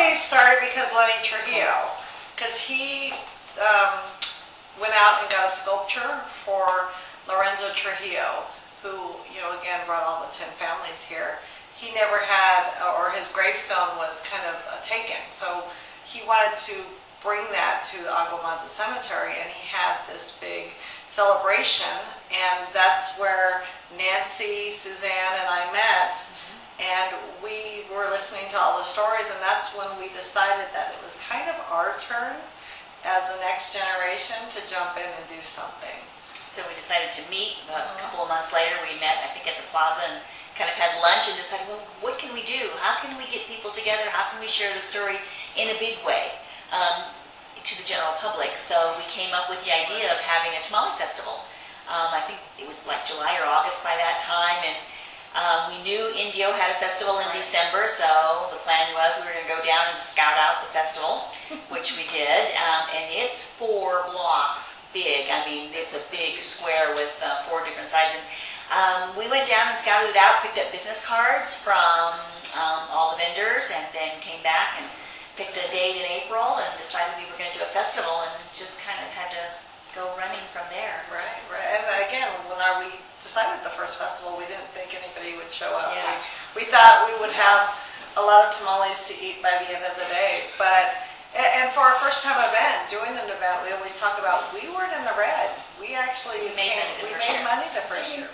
tamales started because Lenny Trujillo, because he went out and got a sculpture for Lorenzo Trujillo, who, again, brought all the 10 families here. He never had, or his gravestone was kind of taken, so he wanted to bring that to the Aguamanza Cemetery, and he had this big celebration, and that's where Nancy, Suzanne, and I met, and we were listening to all the stories, and that's when we decided that it was kind of our turn as the next generation to jump in and do something. So we decided to meet. A couple of months later, we met, I think, at the plaza and kind of had lunch and decided, well, what can we do? How can we get people together? How can we share the story in a big way to the general public? So we came up with the idea of having a tamale festival. I think it was like July or August by that time, and we knew Indio had a festival in December, so the plan was we were going to go down and scout out the festival, which we did, and it's 4 blocks big. I mean, it's a big square with 4 different sides, and we went down and scouted it out, picked up business cards from all the vendors, and then came back and picked a date in April and decided we were going to do a festival, and just kind of had to go running from there. Right. And again, when we decided the first festival, we didn't think anybody would show up. Yeah. We thought we would have a lot of tamales to eat by the end of the day, and for our first time event, doing an event, we always talk about we weren't in the red. We actually made money the first year.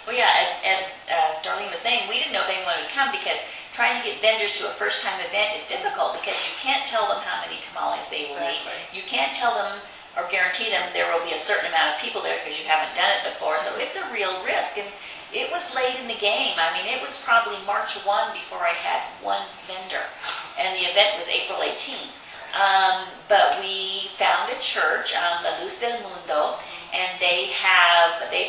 Well, yeah, as Darlene was saying, we didn't know if anyone would come because trying to get vendors to a first-time event is difficult because you can't tell them how many tamales they will eat. You can't tell them or guarantee them there will be a certain amount of people there because you haven't done it before. So it's a real risk. And it was late in the game. I mean, it was probably March 1 before I had one vendor. And the event was April 18th. But we found a church, La Luz del Mundo, and they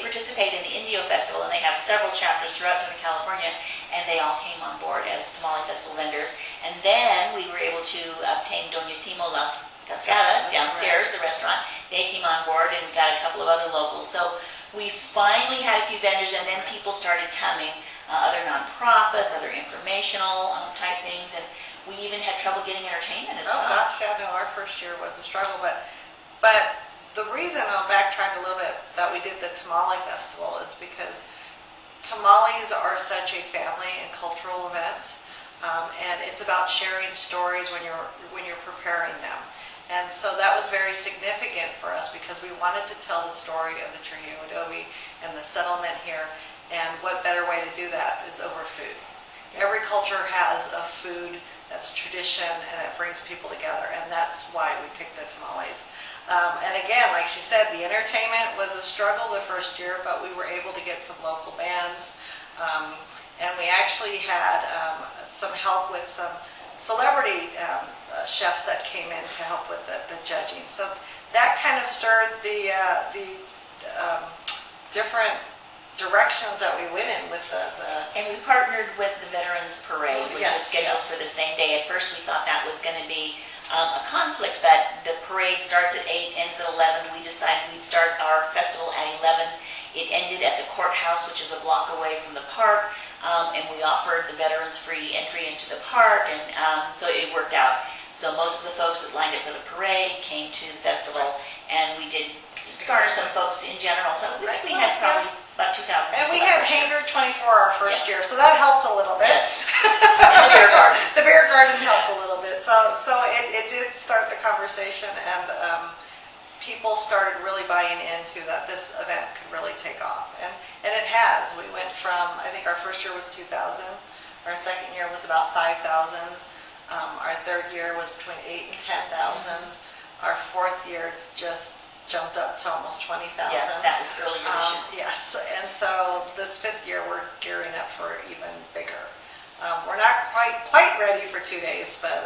participate in the Indio Festival, and they have several chapters throughout Southern California, and they all came on board as Tamale Festival vendors. And then we were able to obtain Doña Timo Las Cascada downstairs, the restaurant. They came on board, and we got a couple of other locals. So we finally had a few vendors, and then people started coming, other nonprofits, other informational type things, and we even had trouble getting entertainment as well. Oh gosh, yeah, no, our first year was a struggle, but the reason, I'll backtrack a little bit, that we did the Tamale Festival is because tamales are such a family and cultural event, and it's about sharing stories when you're preparing them. And so that was very significant for us because we wanted to tell the story of the Trujillo Adobe and the settlement here, and what better way to do that is over food. Every culture has a food that's tradition and it brings people together, and that's why we picked the tamales. And again, like she said, the entertainment was a struggle the first year, but we were able to get some local bands, and we actually had some help with some celebrity chefs that came in to help with the judging. So that kind of stirred the different directions that we went in with the... And we partnered with the Veterans Parade, which was scheduled for the same day. At first we thought that was going to be a conflict, but the parade starts at 8, ends at 11. We decided we'd start our festival at 11. It ended at the courthouse, which is a block away from the park, and we offered the veterans free entry into the park, and so it worked out. So most of the folks that lined up for the parade came to the festival, and we did garner some folks in general. So we had probably about 2,000. And we had Hangar 24 our first year, so that helped a little bit. Yes. And the beer garden. The beer garden helped a little bit. So it did start the conversation, and people started really buying into that this event could really take off. And it has. We went from, I think our first year was 2,000. Our second year was about 5,000. Our third year was between 8,000 and 10,000. Our fourth year just jumped up to almost 20,000. Yeah, that was earlier this year. Yes, and so this fifth year we're gearing up for even bigger. We're not quite ready for 2 days, but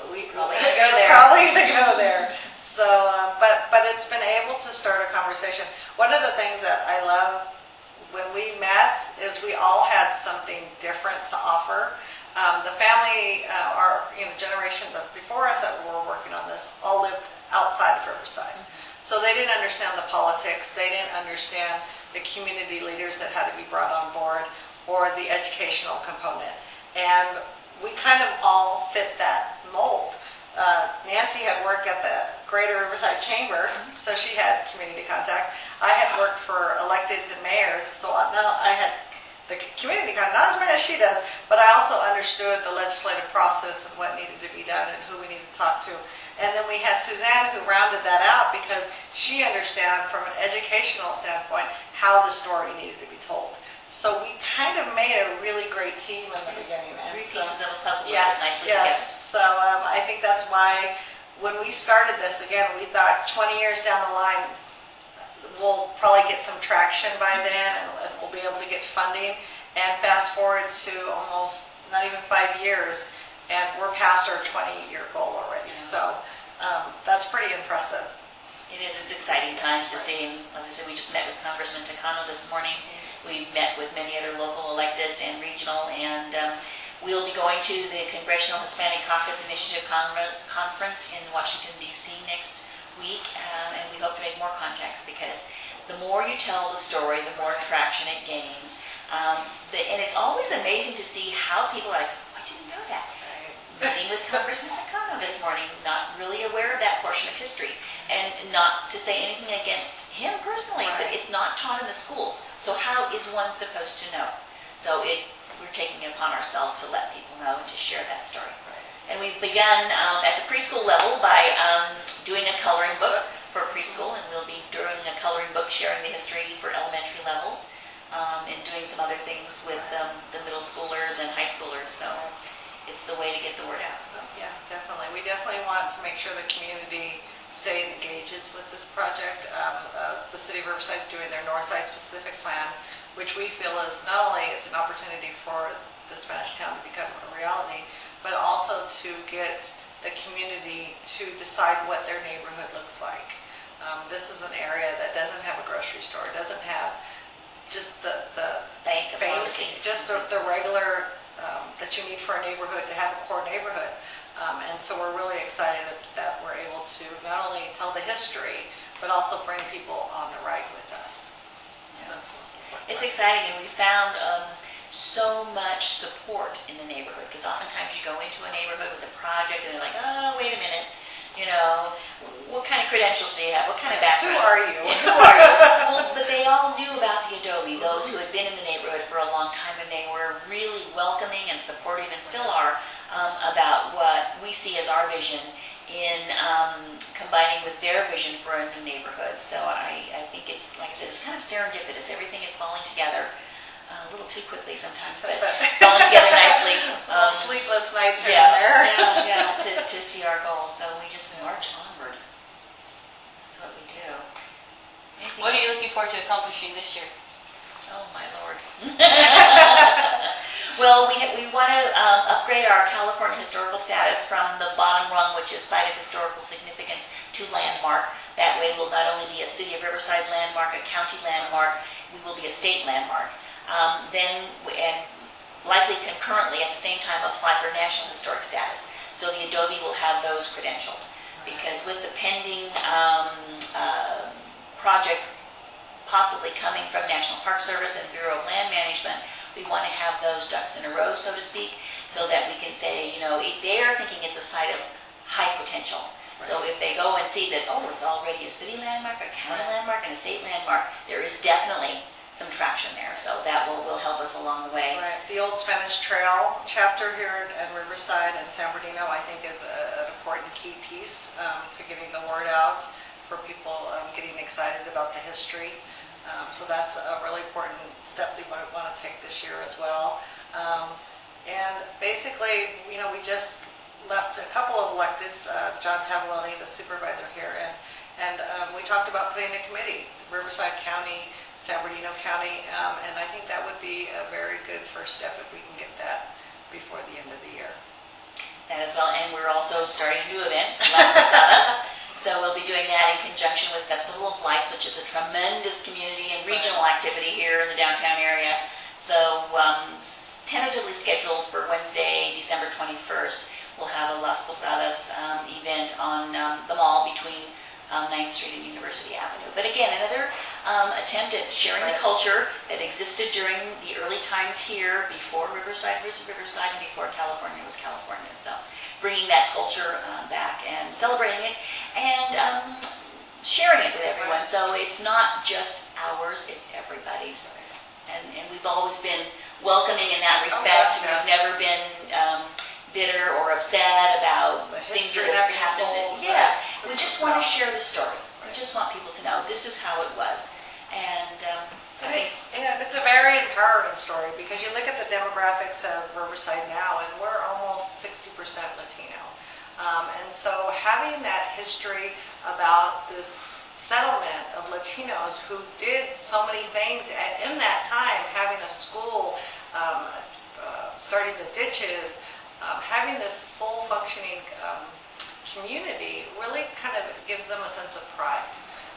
we're probably going to go there. Probably going to go there. So, but it's been able to start a conversation. One of the things that I love when we met is we all had something different to offer. The family, our generation before us that were working on this, all lived outside of Riverside. So they didn't understand the politics, they didn't understand the community leaders that had to be brought on board, or the educational component. And we kind of all fit that mold. Greater Riverside Chamber, so she had community contact. I had worked for electeds and mayors, so now I had the community contact, not as much as she does, but I also understood the legislative process and what needed to be done and who we needed to talk to. And then we had Suzanne who rounded that out because she understood from an educational standpoint how the story needed to be told. So we kind of made a really great team in the beginning. And Three pieces of a puzzle that yes, fit nicely yes. together. So I think that's why when we started this, again, we thought 20 years down the line, we'll probably get some traction by then and we'll be able to get funding. And fast forward to almost not even 5 years, and we're past our 20-year goal already. Yeah. So that's pretty impressive. It is. It's exciting times to see. And as I said, we just met with Congressman Takano this morning. We've met with many other local electeds and regional, and we'll be going to the Congressional Hispanic Caucus Initiative Conference in Washington, D.C. next week, and we hope to make more contacts because the more you tell the story, the more traction it gains. And it's always amazing to see how people are like, oh, I didn't know that. Meeting with Congressman Takano this morning, not really aware of that portion of history. And not to say anything against him personally, but it's not taught in the schools. So how is one supposed to know? So we're taking it upon ourselves to let people know and to share that story. And we've begun at the preschool level by doing a coloring book for preschool, and we'll be doing a coloring book sharing the history for elementary levels, and doing some other things with the middle schoolers and high schoolers. So it's the way to get the word out. Yeah, definitely. We definitely want to make sure the community engages with this project. The City of Riverside is doing their Northside Specific Plan, which we feel is not only it's an opportunity for the Spanish town to become a reality, but also to get the community to decide what their neighborhood looks like. This is an area that doesn't have a grocery store, doesn't have just the Bank, just the regular that you need for a neighborhood to have a core neighborhood. And so we're really excited that we're able to not only tell the history, but also bring people on the ride with us. So that's what's important. It's exciting, and we found so much support in the neighborhood, because oftentimes you go into a neighborhood with a project and they're like, oh, wait a minute, what kind of credentials do you have? What kind of background? Who are you? And who are you? Well, but they all knew about the Adobe, those who had been in the neighborhood for a long time, and they were really welcoming and supportive, and still are, about what we see as our vision in combining with their vision for a new neighborhood. So I think it's, like I said, it's kind of serendipitous. Everything is falling together a little too quickly sometimes, but falling together nicely. Sleepless nights here and there. Yeah, to see our goals. So we just march onward. That's what we do. What are you looking forward to accomplishing this year? Oh, my Lord. Well, we want to upgrade our California historical status from the bottom rung, which is Site of Historical Significance, to landmark. That way we'll not only be a City of Riverside landmark, a county landmark, we will be a state landmark. And likely concurrently at the same time apply for National Historic status. So the Adobe will have those credentials. Because with the pending projects possibly coming from National Park Service and Bureau of Land Management, we want to have those ducks in a row, so to speak, so that we can say, they're thinking it's a site of high potential. Right. So if they go and see that, oh, it's already a city landmark, a county landmark, and a state landmark, there is definitely some traction there. So that will help us along the way. Right. The Old Spanish Trail chapter here in Riverside and San Bernardino, I think, is an important key piece to getting the word out for people getting excited about the history. So that's a really important step that we want to take this year as well. And basically, we just left a couple of electeds, John Tavoloni, the supervisor here, and we talked about putting a committee, Riverside County, San Bernardino County, and I think that would be a very good first step if we can get that before the end of the year. That as well, and we're also starting a new event, Las Posadas. So we'll be doing that in conjunction with Festival of Lights, which is a tremendous community and regional activity here in the downtown area. So tentatively scheduled for Wednesday, December 21st, we'll have a Las Posadas event on the mall between 9th Street and University Avenue. But again, another attempt at sharing the culture that existed during the early times here before Riverside was Riverside and before California was California. So bringing that culture culture back and celebrating it and sharing it with everyone. So it's not just ours, it's everybody's. And we've always been welcoming in that respect. Oh, yeah. We've never been bitter or upset about The things history that have never happened. told, Yeah, right? we just want to share the story. We just want people to know this is how it was. And I think It's a very empowering story because you look at the demographics of Riverside now, and we're almost 60% Latino. And so having that history about this settlement of Latinos who did so many things, and in that time, having a school, starting the ditches, having this full functioning community really kind of gives them a sense of pride.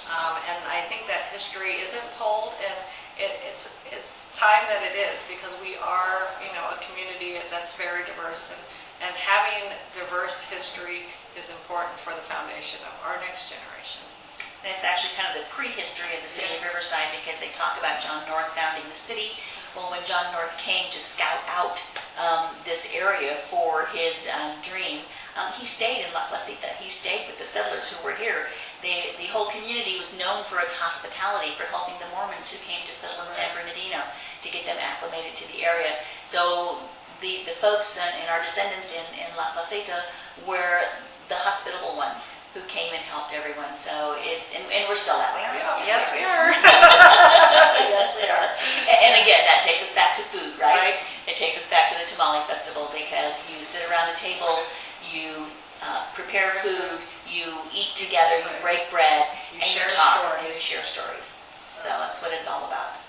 And I think that history isn't told, and it's time that it is, because we are, a community that's very diverse, and having diverse history is important for the foundation of our next generation. And it's actually kind of the prehistory of the city of Yes. Riverside, because they talk about John North founding the city. Well, when John North came to scout out this area for his dream, he stayed in La Placita. He stayed with the settlers who were here. The whole community was known for its hospitality, for helping the Mormons who came to settle in San Bernardino to get them acclimated to the area. So the folks and our descendants in La Placita were the hospitable ones who came and helped everyone. So and we're still that way, aren't we? Yes, we are. Yes, we are. And again, that takes us back to food, right? Right. It takes us back to the tamale festival, because you sit around a table, you prepare food, you eat together, you break bread, You and you share talk, and you stories. share stories. So that's what it's all about.